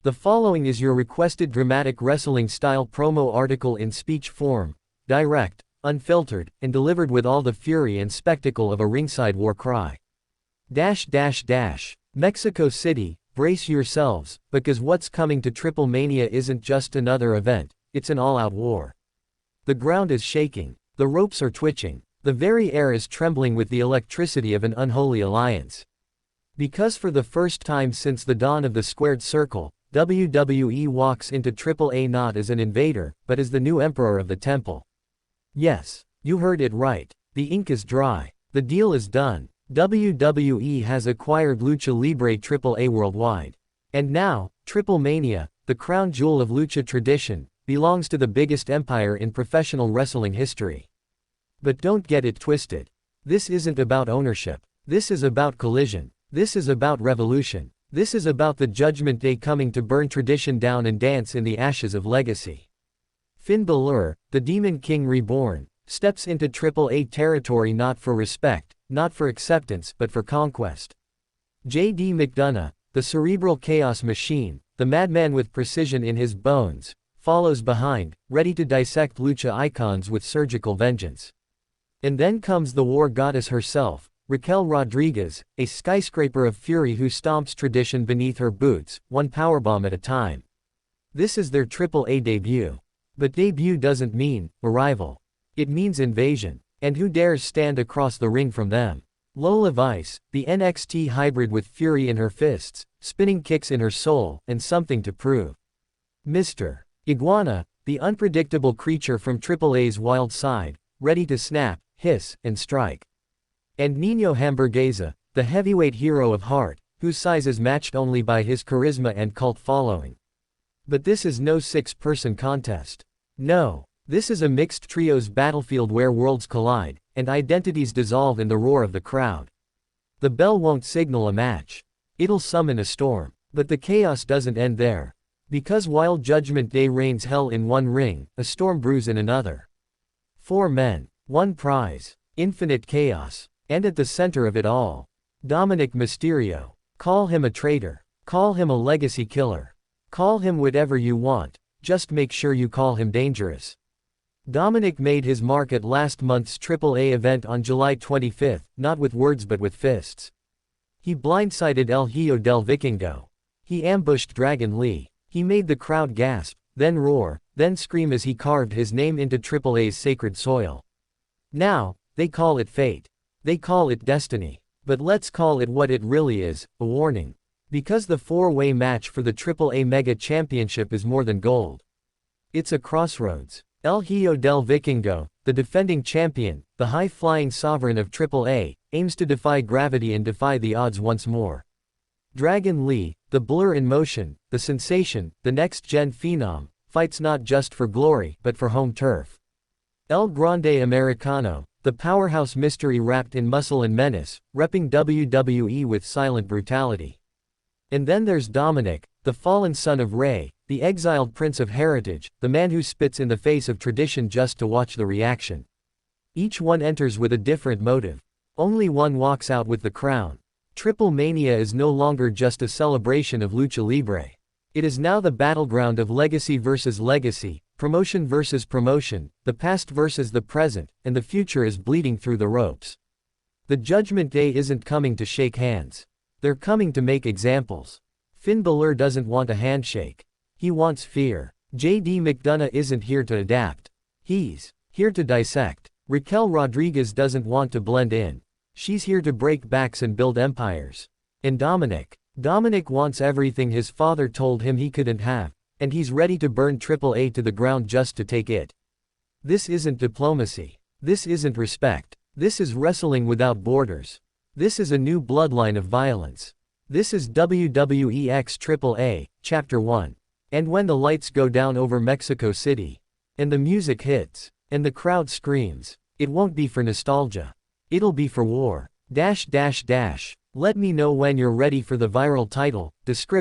The following is your requested dramatic wrestling-style promo article in speech form, direct, unfiltered, and delivered with all the fury and spectacle of a ringside war cry. Mexico City, brace yourselves, because what's coming to TripleMania isn't just another event, it's an all-out war. The ground is shaking, the ropes are twitching, the very air is trembling with the electricity of an unholy alliance. Because for the first time since the dawn of the squared circle, WWE walks into AAA not as an invader, but as the new emperor of the temple. Yes, you heard it right. The ink is dry. The deal is done. WWE has acquired Lucha Libre AAA worldwide. And now, TripleMania, the crown jewel of Lucha tradition, belongs to the biggest empire in professional wrestling history. But don't get it twisted. This isn't about ownership. This is about collision. This is about revolution. This is about the Judgment Day coming to burn tradition down and dance in the ashes of legacy. Finn Bálor, the Demon King reborn, steps into AAA territory not for respect, not for acceptance, but for conquest. J.D. McDonagh, the cerebral chaos machine, the madman with precision in his bones, follows behind, ready to dissect Lucha icons with surgical vengeance. And then comes the war goddess herself, Raquel Rodriguez, a skyscraper of fury who stomps tradition beneath her boots, one powerbomb at a time. This is their AAA debut. But debut doesn't mean arrival. It means invasion. And who dares stand across the ring from them? Lola Vice, the NXT hybrid with fury in her fists, spinning kicks in her soul, and something to prove. Mr. Iguana, the unpredictable creature from AAA's wild side, ready to snap, hiss, and strike. And Nino Hamburguesa, the heavyweight hero of heart, whose size is matched only by his charisma and cult following. But this is no six-person contest. No, this is a mixed trios battlefield where worlds collide, and identities dissolve in the roar of the crowd. The bell won't signal a match. It'll summon a storm. But the chaos doesn't end there. Because while Judgment Day reigns hell in one ring, a storm brews in another. 4 men, 1 prize, infinite chaos. And at the center of it all, Dominik Mysterio. Call him a traitor. Call him a legacy killer. Call him whatever you want, just make sure you call him dangerous. Dominik made his mark at last month's AAA event on July 25, not with words but with fists. He blindsided El Hijo del Vikingo. He ambushed Dragon Lee. He made the crowd gasp, then roar, then scream as he carved his name into AAA's sacred soil. Now, they call it fate. They call it destiny. But let's call it what it really is, a warning. Because the 4-way match for the AAA Mega Championship is more than gold. It's a crossroads. El Hijo del Vikingo, the defending champion, the high-flying sovereign of AAA, aims to defy gravity and defy the odds once more. Dragon Lee, the blur in motion, the sensation, the next-gen phenom, fights not just for glory, but for home turf. El Grande Americano, the powerhouse mystery wrapped in muscle and menace, repping WWE with silent brutality. And then there's Dominik, the fallen son of Rey, the exiled prince of heritage, the man who spits in the face of tradition just to watch the reaction. Each one enters with a different motive. Only one walks out with the crown. TripleMania is no longer just a celebration of Lucha Libre. It is now the battleground of legacy versus legacy, promotion versus promotion, the past versus the present, and the future is bleeding through the ropes. The Judgment Day isn't coming to shake hands. They're coming to make examples. Finn Bálor doesn't want a handshake. He wants fear. J.D. McDonagh isn't here to adapt. He's here to dissect. Raquel Rodriguez doesn't want to blend in. She's here to break backs and build empires. And Dominik wants everything his father told him he couldn't have, and he's ready to burn AAA to the ground just to take it. This isn't diplomacy. This isn't respect. This is wrestling without borders. This is a new bloodline of violence. This is WWE x AAA, Chapter 1. And when the lights go down over Mexico City, and the music hits, and the crowd screams, it won't be for nostalgia. It'll be for war. Let me know when you're ready for the viral title, description.